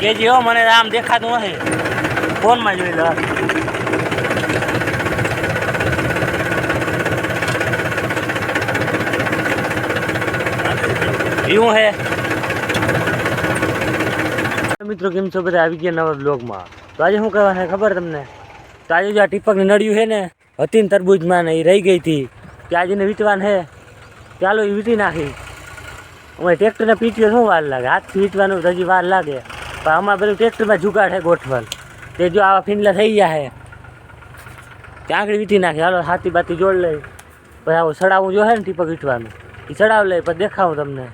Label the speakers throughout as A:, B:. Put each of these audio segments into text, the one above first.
A: KG હો મને આમ દેખાતું નથી ફોનમાં જોઈ લો એવું હે મિત્રો કેમ છો બધા આવી ગયા નવા બ્લોગમાં તો આજે શું કહેવાય ખબર તમને તો આજે જો આ ટીપકની નળિયું છે ને હતી ને તરબૂજમાં ને એ રહી ગઈ હતી કે આજે ને વીટવાન છે ચાલો એ વીટી નાખી અમારે ટ્રેક્ટરને પીટીઓ શું વાર લાગે હાથથી વીટવાનું હજી વાર લાગે પણ અમારે પેલું ટ્રેક્ટરમાં જુગાડ છે ગોઠવણ તે જો આવા ફીંડલા થઈ ગયા છે ત્યાં આગળ વીટી નાખી હાલો હાથી બાતી જોડ લઈ પછી આવું સડાવવું જો છે ને ટીપક વીટવાનું એ સડાવ લઈ પછી દેખાવું તમને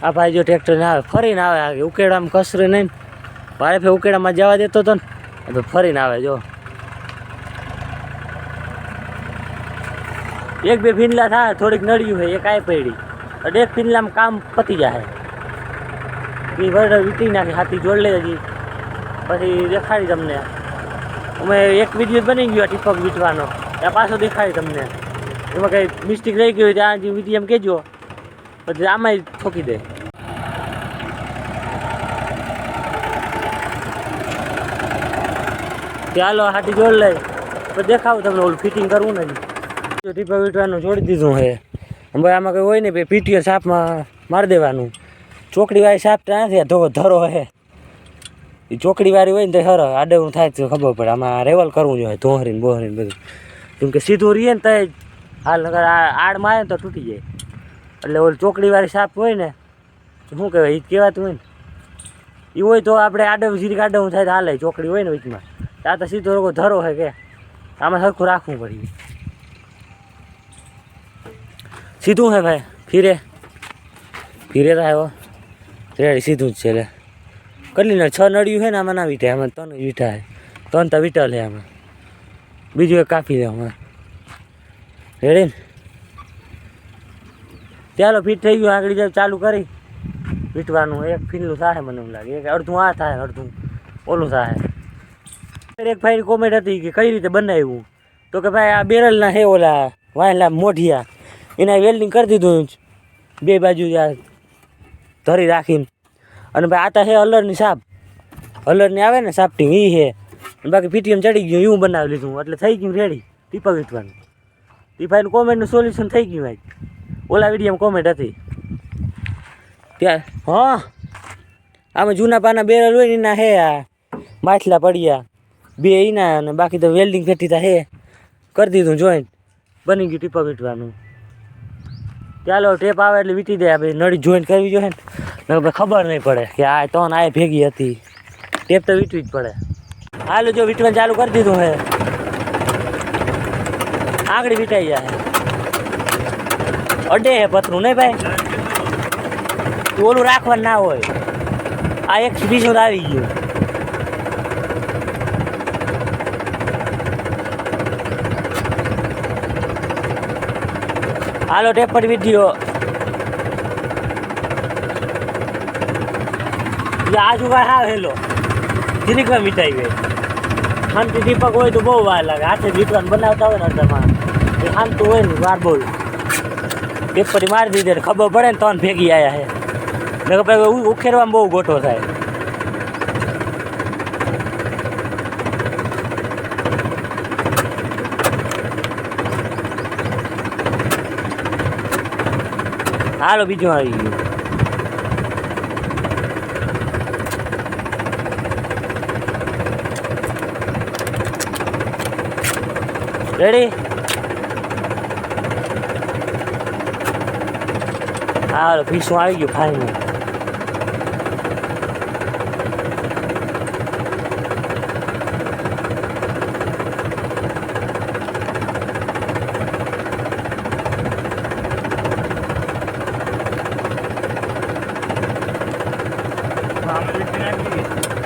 A: આ ભાઈ જો ટ્રેક્ટરને આવે ફરીને આવે આગે ઉકેડામાં કસરે નહીં મારે ફે ઉકેડામાં જવા દેતો હતો ને ફરીને આવે જો એક બે ફીંડલા થાય થોડીક નળિયું છે એક આય પડી અને એક ફીંડલામાં કામ પતી જાય એ વર વીટી નાખી હાથી જોડ લે હજી પછી દેખાડી તમને અમે એક વિડીયો બની ગયો ટીપક વીટવાનો ત્યાં પાછો દેખાડી તમને એમાં કંઈ મિસ્ટેક રહી ગઈ હોય ત્યાં જે વિડીયો એમ કહેજો પછી આમાં ઠોકી દે ચાલો હાથી જોડ લે પછી દેખાવું તમને ઓલું ફિટિંગ કરવું ને ટીપક વીટવાનું છોડી દીધું છે ભાઈ આમાં કંઈ હોય ને ભાઈ પીટીઓ સાપમાં મારી દેવાનું ચોકડીવાળી સાપ ત્યાં નથી ધરો હે એ ચોકડીવાળી હોય ને તો સર આડવું થાય તો ખબર પડે આમાં રેવલ કરવું જોઈએ ધોહરીને બોહરીને બધું કેમ કે સીધું રહીએ ને તો હાલ નગર આડમાં આવે ને તો તૂટી જાય એટલે ઓલી ચોકડીવાળી સાપ હોય ને શું કહેવાય એ કહેવાતું હોય ને એ હોય તો આપણે આડવું જીરી આડવું થાય તો હાલે ચોકડી હોય ને વીચમાં ત્યાં તો સીધો રોગો ધરો હોય કે આમાં સરખું રાખવું પડે સીધું હે ભાઈ ફીરે તો આવ્યો રેડી સીધું જ છે એટલે કેટલી નળ 6 નળિયું છે ને આમાં ના વીઠાય આમાં 3 વીઠા છે 3 તો વીટા લે આમાં બીજું એક કાપી દે આમાં રેડી ને ચાલો ફીટ થઈ ગયું આગળ જાય ચાલુ કરી વીટવાનું એક ફીંડલું થાય મને એમ લાગે એક અડધું આ થાય અડધું ઓલું થાય એક ભાઈ કોમેન્ટ હતી કે કઈ રીતે બનાવ્યું તો કે ભાઈ આ બેરલના હે ઓલા વાયલા મોઢિયા એના વેલ્ડિંગ કરી દીધું બે બાજુ ધરી રાખીને અને ભાઈ આતા છે હલરની સાપ હલરની આવે ને સાપટી એ છે બાકી પીટીએમ ચડી ગયું એવું બનાવી લીધું એટલે થઈ ગયું રેડી ટીપક વીટવાનું એ ભાઈનું કોમેન્ટનું સોલ્યુશન થઈ ગયું ભાઈ ઓલા વિડીયોમાં કોમેન્ટ હતી ત્યાં હા આમાં જૂના પાના બેરલ હોય ને એના હે આ માછલા પડ્યા બે એના અને બાકી તો વેલ્ડિંગ ફેટી તા હે કરી દીધું જોઈન્ટ બની ગયું ટીપક વીટવાનું ચાલો ટેપ આવે એટલે વીટી દે આપણે નળી જોઈન્ટ કરવી જોઈએ ને ખબર નહીં પડે કે આ ત્રણ આ ભેગી હતી ટેપ તો વીટવી જ પડે હાલો જો વીટવાનું ચાલુ કરી દીધું હે આગળ વીટાઈ જાય અડે હે પતરું નહીં ભાઈ ઓલું રાખવાનું ના હોય આ એક બીજું આવી ગયું હાલો ટેપ પર વિડીયો આજુ ભાઈ હા હેલો જીરીકમાં મીઠાઈ ગઈ શાંતિ દીપક હોય તો બહુ વાર લાગે હાથે વીટવાનું બનાવતા હોય ને અડધામાં એ શાંતું હોય ને વાર બહુ ટેપ પર મારી દીધે ખબર પડે ને ત્રણ ભેગી આવ્યા છે ને ઉખેરવામાં બહુ ગોઠો થાય હાલો બીજું આવી ગયું રેડી હાલો પીસું આવી ગયું ફાઈનલ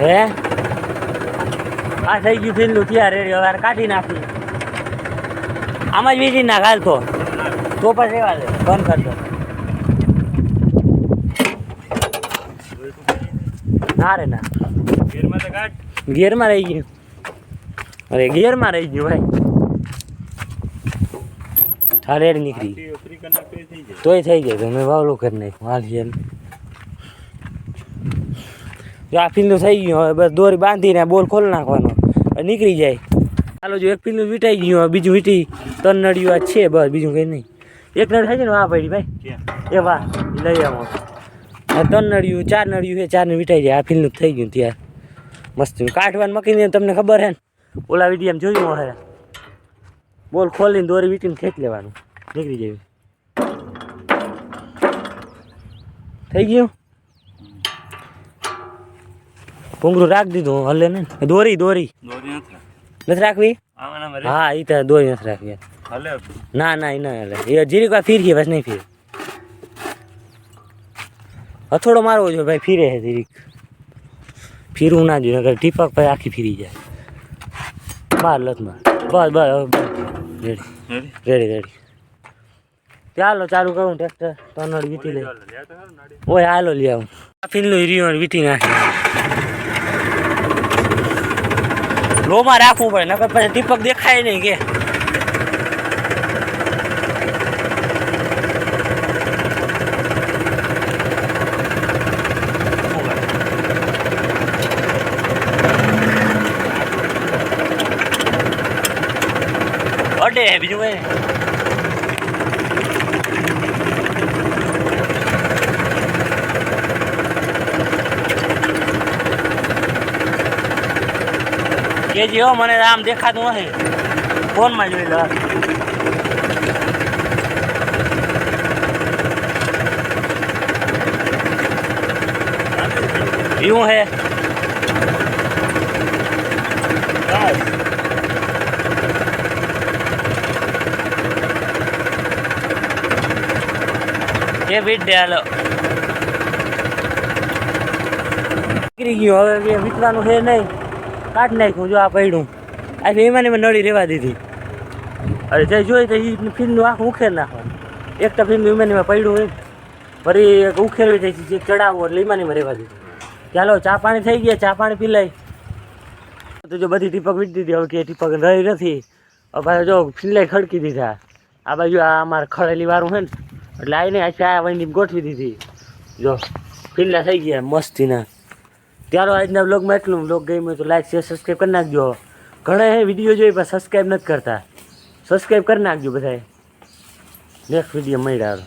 A: હે આ થઈ ગયું ફીંડલું ત્યાં રેડી હવે કાઢી નાખી આમાં જ વીજી નાખ હાલ તો પછી એવા લે બંધ કરજો ના રે ના ગેરમાં રહી ગયું અરે ગેરમાં રહી ગયું ભાઈ હા રેડ નીકળી તોય થઈ જાય તો મેં વાવલું કરી નાખ્યું હાલ છે જો આ ફીલનું થઈ ગયું હવે બસ દોરી બાંધીને બોલ ખોલી નાખવાનો નીકળી જાય. ચાલો જો એક ફીલનું વીટાઈ ગયું હવે બીજું વીટી 3 નળિયું આ છે બસ બીજું કંઈ નહીં. એક નળ થાય છે ને વાહ પડી ભાઈ એ વાહ લઈ આવો 3 નળિયું 4 નળિયું છે 4 ને વીટાઈ જાય. આ ફીલનું થઈ ગયું ત્યાં મસ્ત કાઢવાનું મકીને તમને ખબર હે ને ઓલા વિડીયો જોયું હે બોલ ખોલીને દોરી વીટીને ખેંચી લેવાનું નીકળી જાય. થઈ ગયું ભૂંગળું રાખ દીધું હલે ને દોરી નથી રાખવી. હા એ તો દોરી નથી રાખવી ના ના એ ના હલે એ જીરીક વાર ફીરખી બસ નહીં ફીર હથોડો મારવો જોઈએ ભાઈ ફીરે છે જીરીક ફીરવું ના જોઈએ નકર ટીપક ભાઈ આખી ફીરી જાય. માર લતમાં બસ બસ રેડી ચાલો ચાલુ કરું ટ્રેક્ટર 3 નળ વીટી લઈ ઓય હાલો લઈ આવું. આ ફીલનું હીરિયો વીટી નાખી લોમાં રાખવું પડે નકર પછી ટીપક દેખાય નહીં કે અડે બીજું કઈ કેજી હો મને આમ દેખાતું નથી ફોનમાં જોઈ લો. એવું હે એ વીટ દે હાલો નીકળી ગયું હવે વીટવાનું છે નહીં કાઢ નાખ્યું જો આ પડ્યું આ એમાં નળી રહેવા દીધી અરે જે જોઈ તો એ ફીલનું આખું ઉખેર નાખવાનું એક તો ફીલનું એમાં પડ્યું હોય ફરી એક ઉખેરવી થઈ જે ચડાવો એટલે એમાં રહેવા દીધું. ચાલો ચા પાણી થઈ ગયા ચા પાણી પી લઈ તો જો બધી ટીપક વીટી દીધી હવે કે ટીપક રહી નથી હવે પાછા જો ફીલાઈ ખડકી દીધા આ બાજુ આ અમારે ખડેલી વાળું છે ને એટલે આવીને આ વહીની ગોઠવી દીધી જો ફીલા થઈ ગયા મસ્તીના. ચાલો આજના બ્લોગમાં એટલું બ્લોગ ગમ્યું તો લાઈક શેર સબસ્ક્રાઈબ કરી નાખજો. ઘણા વિડીયો જોઈ પણ સબસ્ક્રાઈબ નથી કરતા સબસ્ક્રાઈબ કરી નાખજો બધાએ. નેક્સ્ટ વિડીયો મળ્યા.